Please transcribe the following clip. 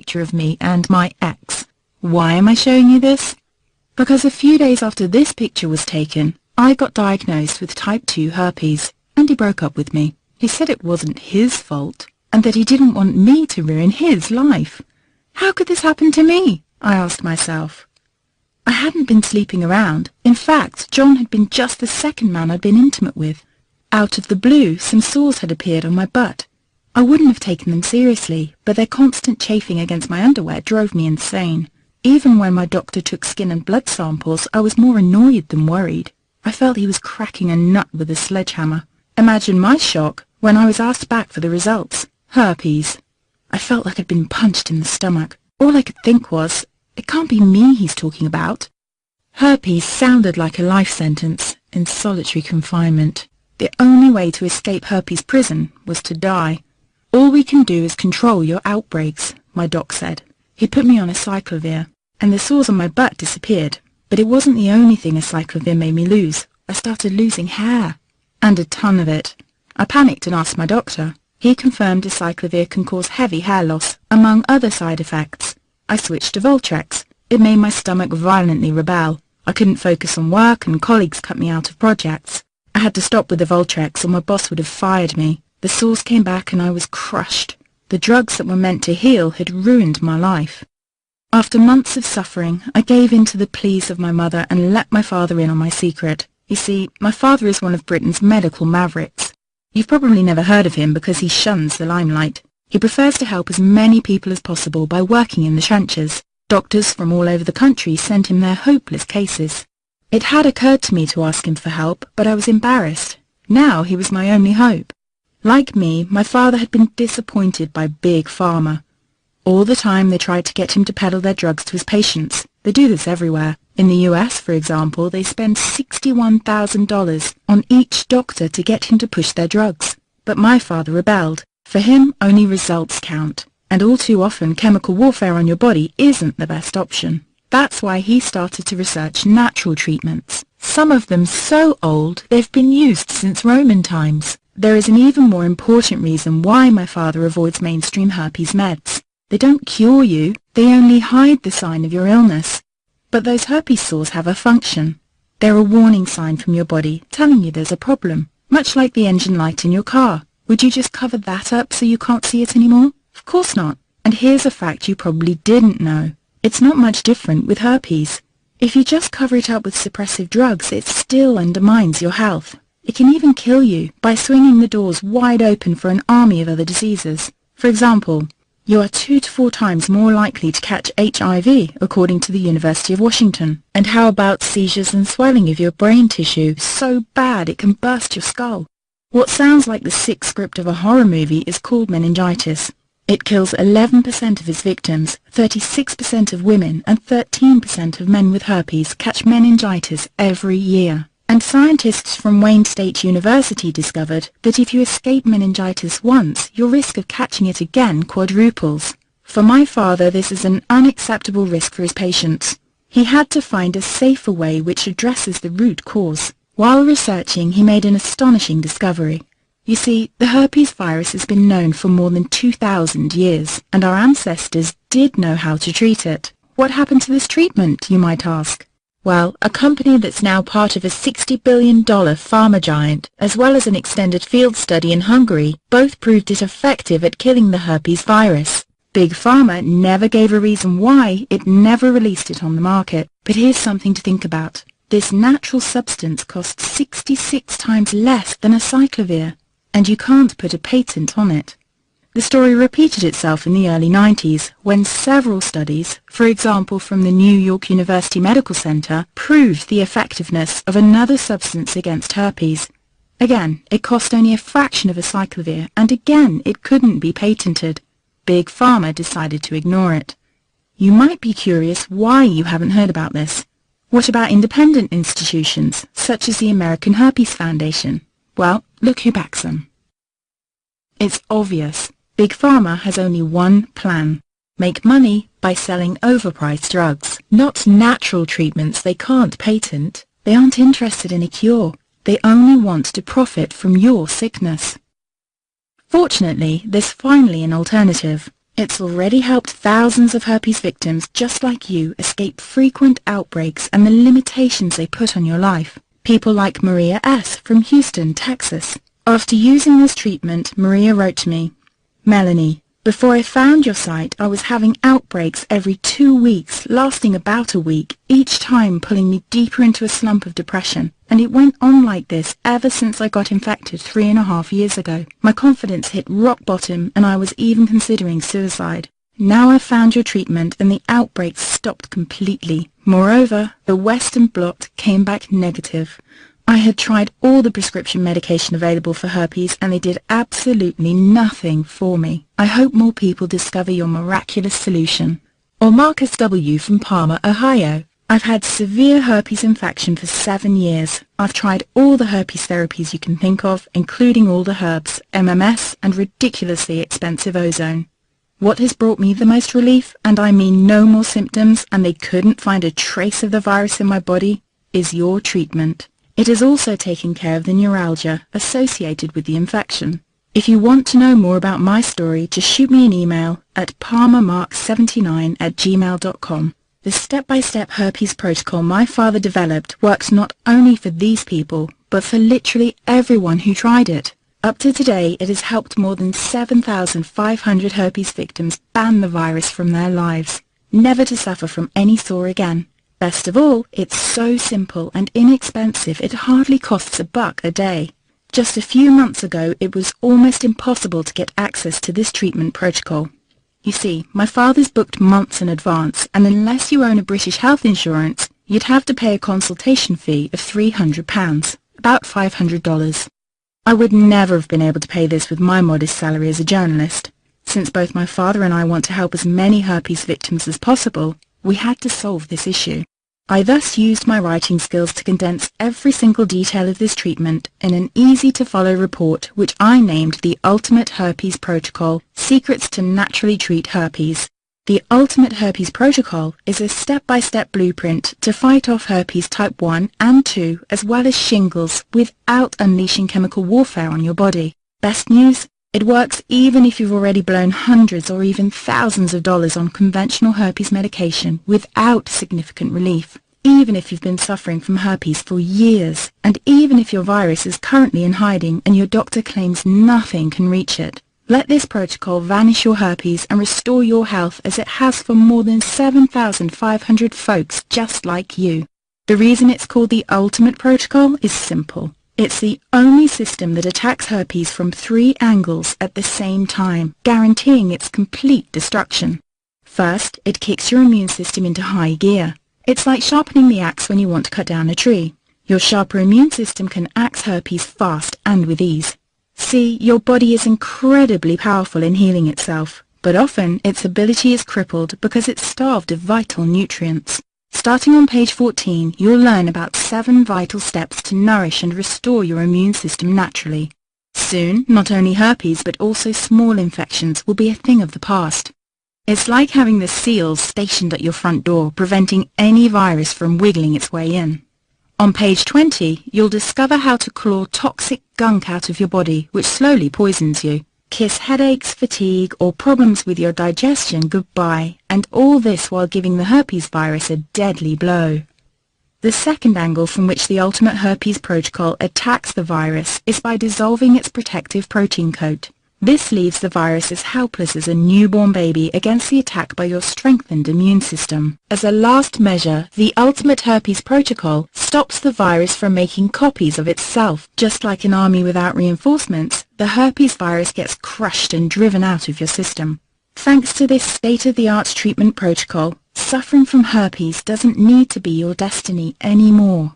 picture of me and my ex. Why am I showing you this? Because a few days after this picture was taken, I got diagnosed with type 2 herpes, and he broke up with me. He said it wasn't his fault, and that he didn't want me to ruin his life. How could this happen to me? I asked myself. I hadn't been sleeping around. In fact, John had been just the second man I'd been intimate with. Out of the blue, some sores had appeared on my butt. I wouldn't have taken them seriously, but their constant chafing against my underwear drove me insane. Even when my doctor took skin and blood samples, I was more annoyed than worried. I felt he was cracking a nut with a sledgehammer. Imagine my shock when I was asked back for the results. Herpes. I felt like I'd been punched in the stomach. All I could think was, it can't be me he's talking about. Herpes sounded like a life sentence in solitary confinement. The only way to escape herpes prison was to die. All we can do is control your outbreaks, my doc said. He put me on a cyclovir, and the sores on my butt disappeared. But it wasn't the only thing a cyclovir made me lose. I started losing hair, and a ton of it. I panicked and asked my doctor. He confirmed a cyclovir can cause heavy hair loss, among other side effects. I switched to Voltrex. It made my stomach violently rebel. I couldn't focus on work, and colleagues cut me out of projects. I had to stop with the Voltrex, or my boss would have fired me. The sores came back and I was crushed. The drugs that were meant to heal had ruined my life. After months of suffering, I gave in to the pleas of my mother and let my father in on my secret. You see, my father is one of Britain's medical mavericks. You've probably never heard of him because he shuns the limelight. He prefers to help as many people as possible by working in the trenches. Doctors from all over the country sent him their hopeless cases. It had occurred to me to ask him for help, but I was embarrassed. Now he was my only hope. Like me, my father had been disappointed by Big Pharma. All the time they tried to get him to peddle their drugs to his patients. They do this everywhere. In the US, for example, they spend $61,000 on each doctor to get him to push their drugs. But my father rebelled. For him, only results count. And all too often, chemical warfare on your body isn't the best option. That's why he started to research natural treatments. Some of them so old they've been used since Roman times. There is an even more important reason why my father avoids mainstream herpes meds. They don't cure you, they only hide the sign of your illness. But those herpes sores have a function. They're a warning sign from your body telling you there's a problem, much like the engine light in your car. Would you just cover that up so you can't see it anymore? Of course not. And here's a fact you probably didn't know. It's not much different with herpes. If you just cover it up with suppressive drugs, it still undermines your health. It can even kill you by swinging the doors wide open for an army of other diseases. For example, you are 2 to 4 times more likely to catch HIV, according to the University of Washington. And how about seizures and swelling of your brain tissue so bad it can burst your skull? What sounds like the sick script of a horror movie is called meningitis. It kills 11% of its victims. 36% of women and 13% of men with herpes catch meningitis every year. And scientists from Wayne State University discovered that if you escape meningitis once, your risk of catching it again quadruples. For my father, this is an unacceptable risk for his patients. He had to find a safer way which addresses the root cause. While researching, he made an astonishing discovery. You see, the herpes virus has been known for more than 2,000 years, and our ancestors did know how to treat it. What happened to this treatment, you might ask? Well, a company that's now part of a $60 billion pharma giant, as well as an extended field study in Hungary, both proved it effective at killing the herpes virus. Big Pharma never gave a reason why it never released it on the market. But here's something to think about. This natural substance costs 66 times less than a cyclovir, and you can't put a patent on it. The story repeated itself in the early 90s, when several studies, for example from the New York University Medical Center, proved the effectiveness of another substance against herpes. Again, it cost only a fraction of a cyclovir, and again it couldn't be patented. Big Pharma decided to ignore it. You might be curious why you haven't heard about this. What about independent institutions, such as the American Herpes Foundation? Well, look who backs them. It's obvious. Big Pharma has only one plan: make money by selling overpriced drugs, not natural treatments they can't patent. They aren't interested in a cure. They only want to profit from your sickness. Fortunately, there's finally an alternative. It's already helped thousands of herpes victims just like you escape frequent outbreaks and the limitations they put on your life. People like Maria S. from Houston, Texas. After using this treatment, Maria wrote to me, "Melanie, before I found your site, I was having outbreaks every 2 weeks, lasting about a week, each time pulling me deeper into a slump of depression. And it went on like this ever since I got infected 3.5 years ago. My confidence hit rock bottom and I was even considering suicide. Now I've found your treatment and the outbreaks stopped completely. Moreover, the Western blot came back negative. I had tried all the prescription medication available for herpes and they did absolutely nothing for me. I hope more people discover your miraculous solution." Or Marcus W. from Parma, Ohio. "I've had severe herpes infection for 7 years. I've tried all the herpes therapies you can think of, including all the herbs, MMS, and ridiculously expensive ozone. What has brought me the most relief, and I mean no more symptoms, and they couldn't find a trace of the virus in my body, is your treatment. It has also taken care of the neuralgia associated with the infection. If you want to know more about my story, just shoot me an email at palmermark79@gmail.com. The step-by-step herpes protocol my father developed works not only for these people, but for literally everyone who tried it. Up to today, it has helped more than 7,500 herpes victims ban the virus from their lives, never to suffer from any sore again. Best of all, it's so simple and inexpensive it hardly costs $1 a day. Just a few months ago, it was almost impossible to get access to this treatment protocol. You see, my father's booked months in advance, and unless you own a British health insurance, you'd have to pay a consultation fee of £300, about $500. I would never have been able to pay this with my modest salary as a journalist. Since both my father and I want to help as many herpes victims as possible, we had to solve this issue. I thus used my writing skills to condense every single detail of this treatment in an easy-to-follow report which I named the Ultimate Herpes Protocol, Secrets to Naturally Treat Herpes. The Ultimate Herpes Protocol is a step-by-step blueprint to fight off herpes type 1 and 2 as well as shingles without unleashing chemical warfare on your body. Best news? It works even if you've already blown hundreds or even thousands of dollars on conventional herpes medication without significant relief, even if you've been suffering from herpes for years, and even if your virus is currently in hiding and your doctor claims nothing can reach it. Let this protocol vanish your herpes and restore your health as it has for more than 7,500 folks just like you. The reason it's called the Ultimate Protocol is simple. It's the only system that attacks herpes from 3 angles at the same time, guaranteeing its complete destruction. First, it kicks your immune system into high gear. It's like sharpening the axe when you want to cut down a tree. Your sharper immune system can axe herpes fast and with ease. See, your body is incredibly powerful in healing itself, but often its ability is crippled because it's starved of vital nutrients. Starting on page 14, you'll learn about 7 vital steps to nourish and restore your immune system naturally. Soon, not only herpes but also small infections will be a thing of the past. It's like having the seals stationed at your front door, preventing any virus from wiggling its way in. On page 20, you'll discover how to claw toxic gunk out of your body, which slowly poisons you. Kiss headaches, fatigue, or problems with your digestion goodbye, and all this while giving the herpes virus a deadly blow. The second angle from which the Ultimate Herpes Protocol attacks the virus is by dissolving its protective protein coat. This leaves the virus as helpless as a newborn baby against the attack by your strengthened immune system. As a last measure, the Ultimate Herpes Protocol stops the virus from making copies of itself. Just like an army without reinforcements, the herpes virus gets crushed and driven out of your system. Thanks to this state-of-the-art treatment protocol, suffering from herpes doesn't need to be your destiny anymore.